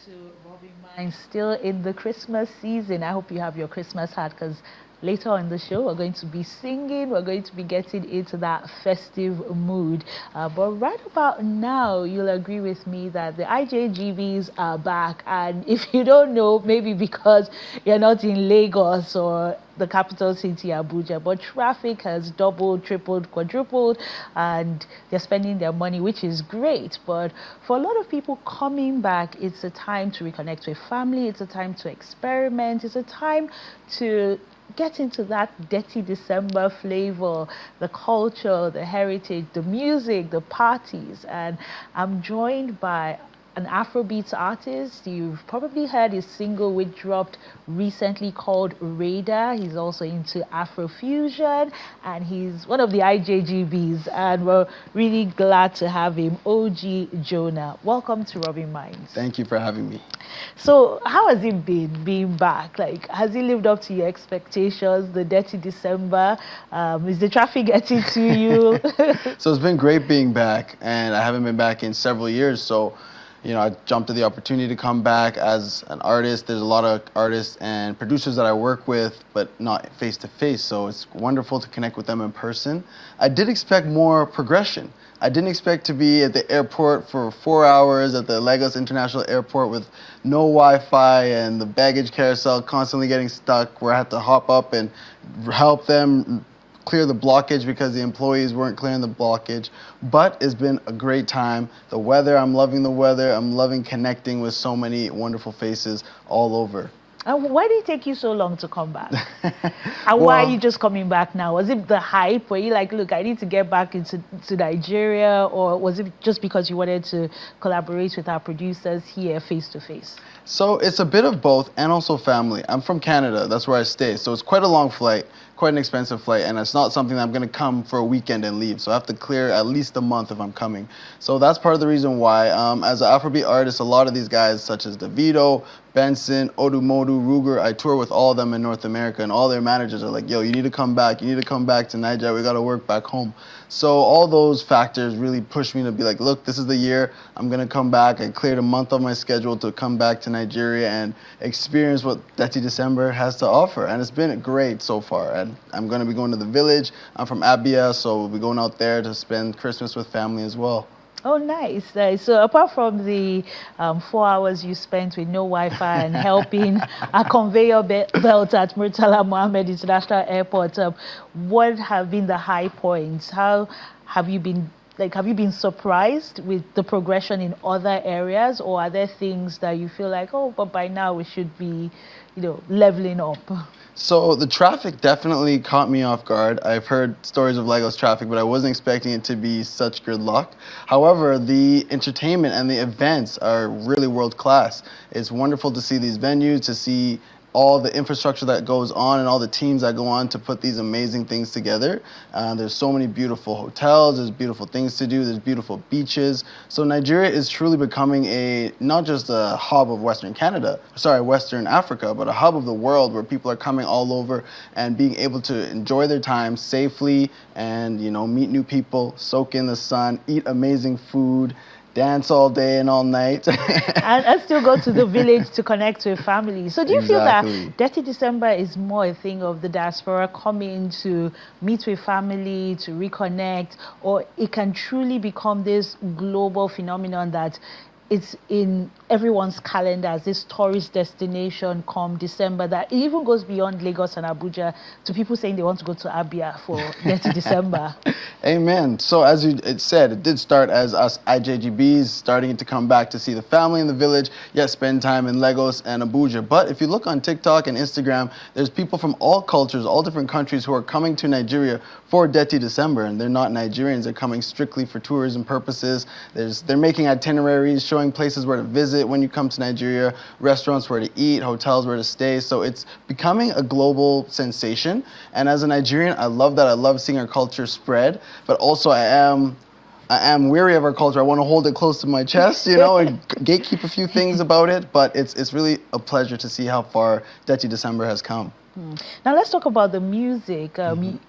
to Robin Mind, still in the Christmas season. I hope you have your Christmas hat because later on in the show we're going to be singing, we're going to be getting into that festive mood. But right about now, you'll agree with me that the IJGBs are back. And if you don't know, maybe because you're not in Lagos or the capital city, Abuja, but traffic has doubled, tripled, quadrupled, and they're spending their money, which is great. But for a lot of people coming back, it's a time to reconnect with family, it's a time to experiment, it's a time to get into that Detty December flavor, the culture, the heritage, the music, the parties. And I'm joined by an Afrobeats artist. You've probably heard his single which dropped recently called Radar. He's also into Afrofusion and he's one of the IJGBs, and we're really glad to have him, OG Jonah. Welcome to Robin Minds. Thank you for having me. So how has it been being back? Like, has it lived up to your expectations, the Detty December? Is the traffic getting to you? So it's been great being back, and I haven't been back in several years. So, you know, I jumped at the opportunity to come back as an artist. There's a lot of artists and producers that I work with, but not face to face. So it's wonderful to connect with them in person. I did expect more progression. I didn't expect to be at the airport for 4 hours at the Lagos International Airport with no Wi-Fi and the baggage carousel constantly getting stuck, where I had to hop up and help them clear the blockage because the employees weren't clearing the blockage. But it's been a great time. The weather, I'm loving the weather. I'm loving connecting with so many wonderful faces all over. And why did it take you so long to come back? And why are you just coming back now? Was it the hype? Were you like, look, I need to get back into Nigeria? Or was it just because you wanted to collaborate with our producers here face to face? So it's a bit of both, and also family. I'm from Canada, that's where I stay. So it's quite a long flight, quite an expensive flight, and it's not something that I'm gonna come for a weekend and leave. So I have to clear at least a month if I'm coming. So that's part of the reason why. As an Afrobeat artist, a lot of these guys, such as Davido, Benson, Odumodu, Ruger, I tour with all of them in North America, and all their managers are like, yo, you need to come back. You need to come back to Nigeria. We got to work back home. So all those factors really pushed me to be like, look, this is the year. I'm going to come back. I cleared a month of my schedule to come back to Nigeria and experience what Detty December has to offer. And it's been great so far. And I'm going to be going to the village. I'm from Abia, so we'll be going out there to spend Christmas with family as well. Oh, nice, nice. So apart from the 4 hours you spent with no Wi-Fi and helping a conveyor belt at Murtala Mohammed International Airport, what have been the high points? How have you been, have you been surprised with the progression in other areas, or are there things that you feel like, oh, but by now we should be, leveling up? So the traffic definitely caught me off guard. I've heard stories of Lagos traffic, but I wasn't expecting it to be such gridlock. However, the entertainment and the events are really world class. It's wonderful to see these venues, to see all the infrastructure that goes on and all the teams that go on to put these amazing things together. There's so many beautiful hotels, there's beautiful things to do, there's beautiful beaches. So Nigeria is truly becoming not just a hub of Western Africa, but a hub of the world where people are coming all over and being able to enjoy their time safely and, meet new people, soak in the sun, eat amazing food, dance all day and all night. and still go to the village to connect with family. So do you feel that Detty December is more a thing of the diaspora coming to meet with family, to reconnect, or it can truly become this global phenomenon that it's in everyone's calendars, this tourist destination come December, that it even goes beyond Lagos and Abuja to people saying they want to go to Abia for Detty December? Amen. So as it said, it did start as us IJGBs starting to come back to see the family in the village, yet spend time in Lagos and Abuja. But if you look on TikTok and Instagram, there's people from all cultures, all different countries who are coming to Nigeria for Detty December, and they're not Nigerians. They're coming strictly for tourism purposes. They're making itineraries, showing places where to visit when you come to Nigeria, restaurants where to eat, hotels where to stay. So it's becoming a global sensation. And as a Nigerian, I love that. I love seeing our culture spread. But also I am weary of our culture. I want to hold it close to my chest, and gatekeep a few things about it. But it's really a pleasure to see how far Detty December has come. Now let's talk about the music.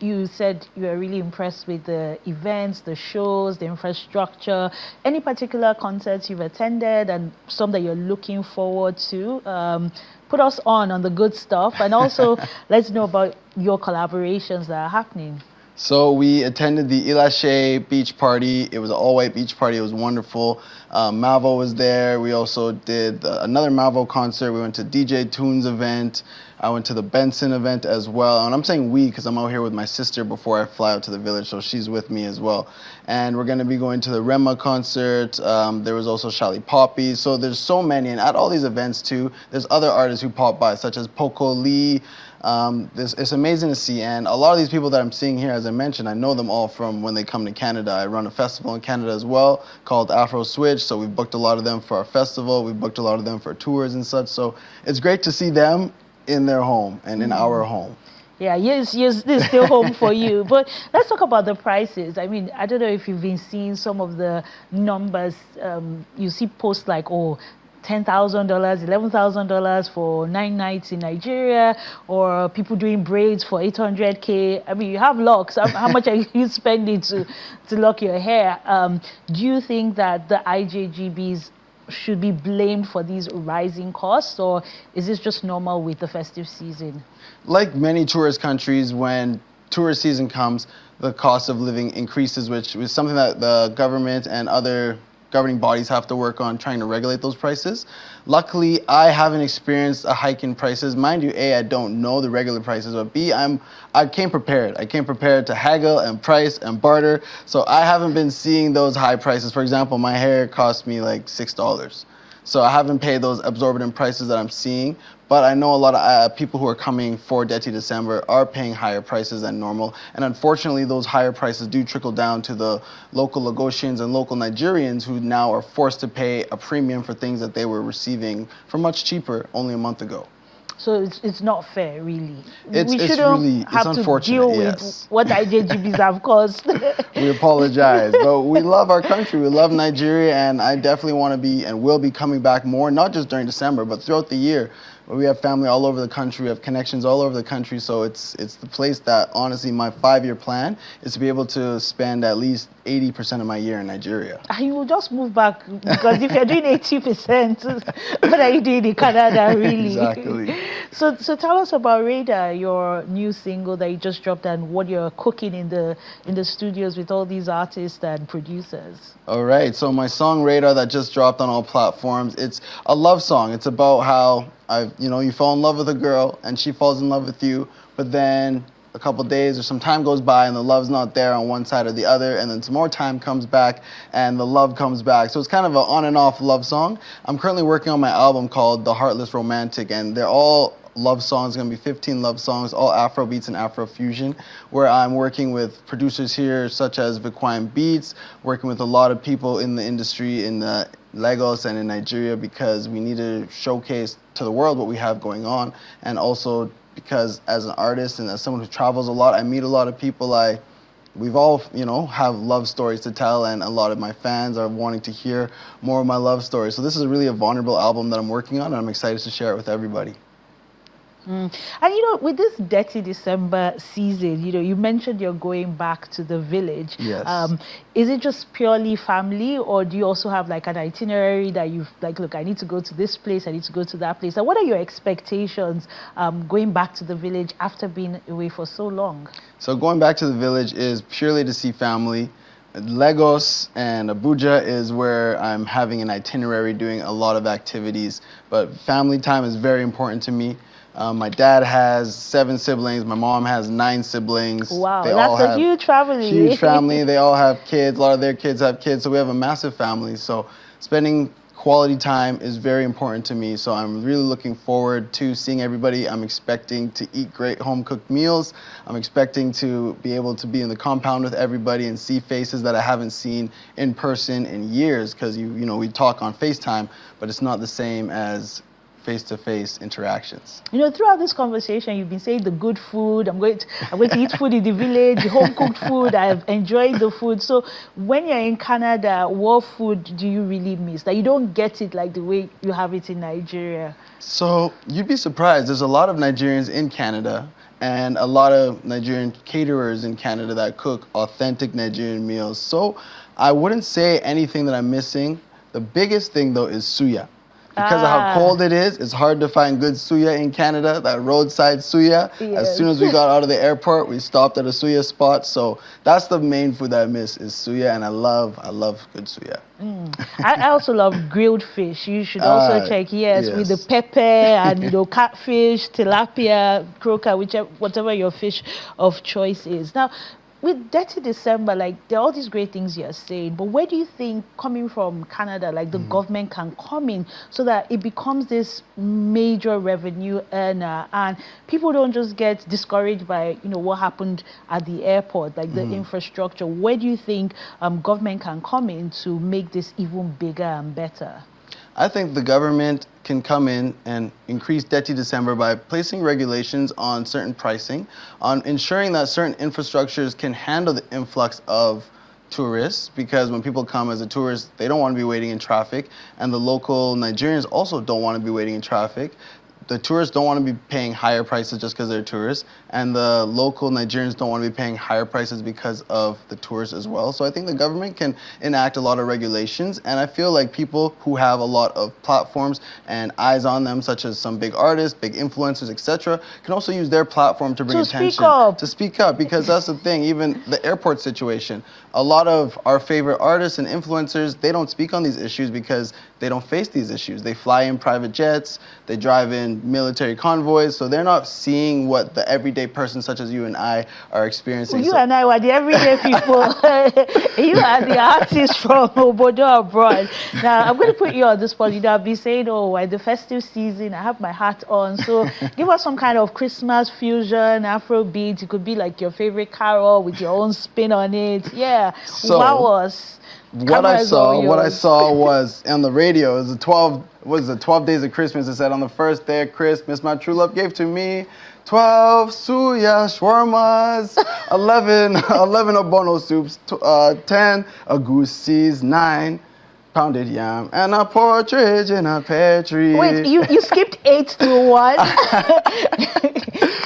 You said you were really impressed with the events, the shows, the infrastructure. Any particular concerts you've attended and some that you're looking forward to? Put us on the good stuff, and also let's know about your collaborations that are happening. So we attended the Ilashe beach party. It was an all-white beach party. It was wonderful. Malvo was there. We also did another Malvo concert. We went to DJ Toon's event. I went to the Benson event as well. And I'm saying we because I'm out here with my sister before I fly out to the village, so she's with me as well. And we're going to be going to the Rema concert. There was also Shali Poppy. So there's so many. And at all these events, too, there's other artists who pop by, such as Poco Lee. It's amazing to see, and a lot of these people that I'm seeing here, as I mentioned, I know them all from when they come to Canada. I run a festival in Canada as well called Afro Switch, so we've booked a lot of them for our festival. We've booked a lot of them for tours and such, so it's great to see them in their home and in our home. Yeah, yes, this is still home for you. But let's talk about the prices. I mean, I don't know if you've been seeing some of the numbers. You see posts like, oh, $10,000, $11,000 for 9 nights in Nigeria, or people doing braids for 800K. I mean, you have locks. How much are you spending to lock your hair? Do you think that the IJGBs should be blamed for these rising costs, or is this just normal with the festive season? Like many tourist countries, when tourist season comes, the cost of living increases, which is something that the government and other governing bodies have to work on trying to regulate those prices. Luckily, I haven't experienced a hike in prices. Mind you, A, I don't know the regular prices, but B, I came prepared. I came prepared to haggle and price and barter, so I haven't been seeing those high prices. For example, my hair cost me like $6. So I haven't paid those exorbitant prices that I'm seeing, but I know a lot of people who are coming for Detty December are paying higher prices than normal. And unfortunately, those higher prices do trickle down to the local Lagosians and local Nigerians who now are forced to pay a premium for things that they were receiving for much cheaper only a month ago. So it's not fair, really. It's unfortunate, deal yes. with what IJGBs have caused. We apologize, but we love our country. We love Nigeria, and I definitely want to be and will be coming back more, not just during December, but throughout the year. We have family all over the country. We have connections all over the country. So it's the place that, honestly, my 5-year plan is to be able to spend at least 80% of my year in Nigeria. And you will just move back, because if you're doing 80%, what are you doing in Canada, really? Exactly. So tell us about Radar, your new single that you just dropped, and what you're cooking in the studios with all these artists and producers. All right. So my song Radar that just dropped on all platforms, it's a love song. It's about how you fall in love with a girl and she falls in love with you, but then a couple days or some time goes by and the love's not there on one side or the other, and then some more time comes back and the love comes back. So it's kind of an on and off love song. I'm currently working on my album called The Heartless Romantic, and they're all love songs. Going to be 15 love songs, all Afro beats and Afro fusion, where I'm working with producers here such as Viquine Beats, working with a lot of people in the industry in Lagos and in Nigeria, because we need to showcase to the world what we have going on, and also because as an artist and as someone who travels a lot, I meet a lot of people. We've all, have love stories to tell, and a lot of my fans are wanting to hear more of my love stories. So this is really a vulnerable album that I'm working on, and I'm excited to share it with everybody. And with this Detty December season, you mentioned you're going back to the village. Yes. Is it just purely family, or do you also have like an itinerary that you've look, I need to go to this place, I need to go to that place? And what are your expectations going back to the village after being away for so long? So going back to the village is purely to see family. Lagos and Abuja is where I'm having an itinerary, doing a lot of activities, but family time is very important to me. My dad has 7 siblings. My mom has 9 siblings. Wow, that's a huge family. Huge family. They all have kids. A lot of their kids have kids. So we have a massive family. So spending quality time is very important to me. So I'm really looking forward to seeing everybody. I'm expecting to eat great home-cooked meals. I'm expecting to be able to be in the compound with everybody and see faces that I haven't seen in person in years, because we talk on FaceTime, but it's not the same as face-to-face interactions. You know, throughout this conversation, you've been saying the good food. I'm going to eat food in the village, the home-cooked food. I've enjoyed the food. So when you're in Canada, what food do you really miss? That you don't get it like the way you have it in Nigeria? So you'd be surprised. There's a lot of Nigerians in Canada and a lot of Nigerian caterers in Canada that cook authentic Nigerian meals. So I wouldn't say anything that I'm missing. The biggest thing though is suya. Because of how cold it is, it's hard to find good suya in Canada, that roadside suya. Yes. As soon as we got out of the airport, we stopped at a suya spot. So that's the main food that I miss is suya, and I love good suya. I also love grilled fish. You should also check, yes, with the pepper and, you know, catfish, tilapia, croaker, whatever your fish of choice is. Now, with Detty December, like, there are all these great things you're saying, but where do you think, coming from Canada, like, the government can come in so that it becomes this major revenue earner and people don't just get discouraged by, you know, what happened at the airport, like the infrastructure? Where do you think government can come in to make this even bigger and better? I think the government can come in and increase Detty December by placing regulations on certain pricing, on ensuring that certain infrastructures can handle the influx of tourists, because when people come as a tourist, they don't want to be waiting in traffic, and the local Nigerians also don't want to be waiting in traffic. The tourists don't want to be paying higher prices just because they're tourists, and the local Nigerians don't want to be paying higher prices because of the tourists as well. So I think the government can enact a lot of regulations, and I feel like people who have a lot of platforms and eyes on them, such as some big artists, big influencers, etc., can also use their platform to bring attention. To speak up, because that's the thing. Even the airport situation, a lot of our favorite artists and influencers, they don't speak on these issues because they don't face these issues. They fly in private jets, they drive in military convoys, so they're not seeing what the everyday person such as you and I are experiencing. Well, you and I were the everyday people. You are the artists from Obodo abroad. Now, I'm going to put you on the spot. You know, I've been saying, oh, at the festive season, I have my hat on. So give us some kind of Christmas fusion, Afrobeat. It could be like your favorite carol with your own spin on it. Yeah, so, wow us. What I saw was on the radio. It was the 12 days of Christmas. It said, on the first day of Christmas, my true love gave to me 12 suya shawarmas, 11 obono soups, 10 agusis, 9 pounded yam, and a partridge in a pear tree. Wait, you skipped 8 to 1?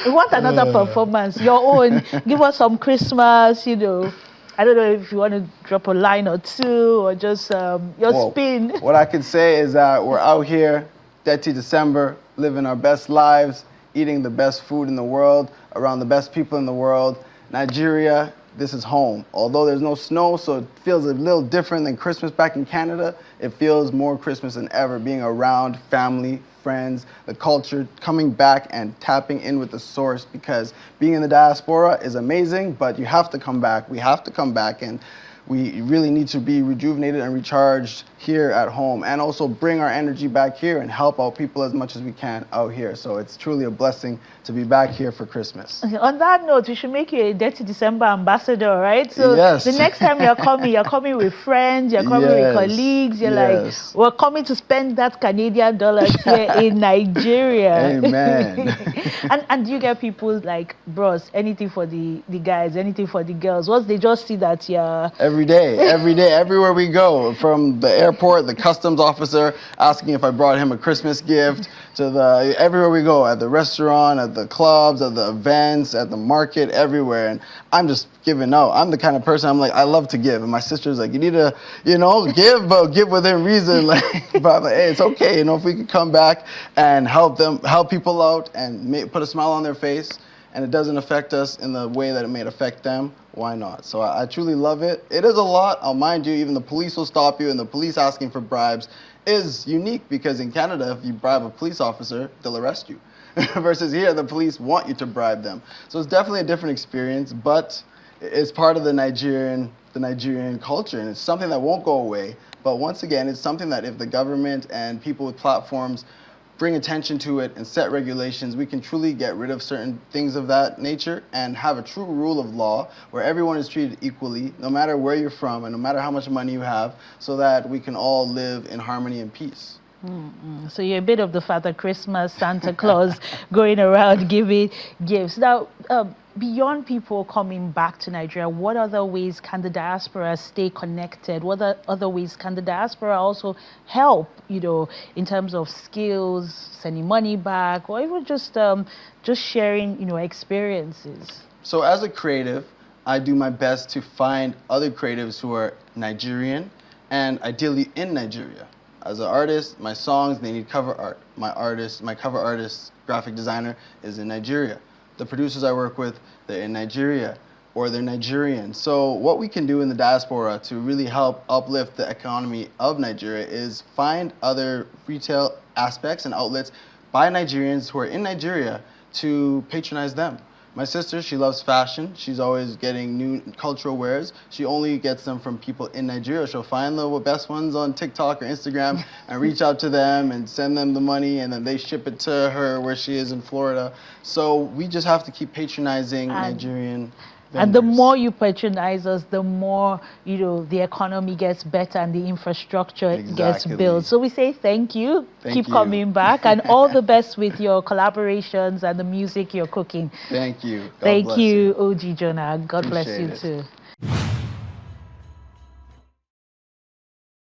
We want another performance, your own. Give us some Christmas, you know. I don't know if you want to drop a line or two, or just your spin. What I can say is that we're out here, Detty December, living our best lives, eating the best food in the world, around the best people in the world. Nigeria, this is home. Although there's no snow, so it feels a little different than Christmas back in Canada, it feels more Christmas than ever, being around family, friends, the culture, coming back and tapping in with the source, because being in the diaspora is amazing, but you have to come back. We have to come back, and we really need to be rejuvenated and recharged here at home, and also bring our energy back here and help out people as much as we can out here. So it's truly a blessing to be back here for Christmas. On that note, we should make you a Detty December ambassador, right? So the next time you're coming with friends, you're coming with colleagues, you're like, we're coming to spend that Canadian dollars here in Nigeria. Amen. and do you get people like, bros, anything for the guys, anything for the girls? Once they just see that you're... Every day, everywhere we go, from the airport, the customs officer asking if I brought him a Christmas gift, to everywhere we go, at the restaurant, at the clubs, at the events, at the market, everywhere. And I'm just giving out. I'm the kind of person, I'm like, I love to give. And my sister's like, you need to, give, but give within reason. But I'm like, hey, it's okay, if we could come back and help people out and put a smile on their face, and it doesn't affect us in the way that it may affect them, why not? So I truly love it. It is a lot. I'll mind you, even the police will stop you, and the police asking for bribes is unique, because in Canada, if you bribe a police officer, they'll arrest you. Versus here, the police want you to bribe them. So it's definitely a different experience, but it's part of the Nigerian culture, and it's something that won't go away. But once again, it's something that if the government and people with platforms bring attention to it and set regulations, we can truly get rid of certain things of that nature and have a true rule of law where everyone is treated equally, no matter where you're from and no matter how much money you have, so that we can all live in harmony and peace. So you're a bit of the Father Christmas, Santa Claus, going around giving gifts. Now, beyond people coming back to Nigeria, what other ways can the diaspora stay connected? What other ways can the diaspora also help, in terms of skills, sending money back, or even just sharing, experiences? So as a creative, I do my best to find other creatives who are Nigerian and ideally in Nigeria. As an artist, my songs, they need cover art. My cover artist, graphic designer is in Nigeria. The producers I work with, they're in Nigeria or they're Nigerian. So what we can do in the diaspora to really help uplift the economy of Nigeria is find other retail aspects and outlets by Nigerians who are in Nigeria to patronize them. My sister, she loves fashion. She's always getting new cultural wares. She only gets them from people in Nigeria. She'll find the best ones on TikTok or Instagram and reach out to them and send them the money, and then they ship it to her where she is in Florida. So we just have to keep patronizing Nigerian vendors. And the more you patronize us, the more, the economy gets better and the infrastructure gets built. So we say thank you. Keep coming back, and all the best with your collaborations and the music you're cooking. Thank you. Thank you, OG Jonah. God bless you too.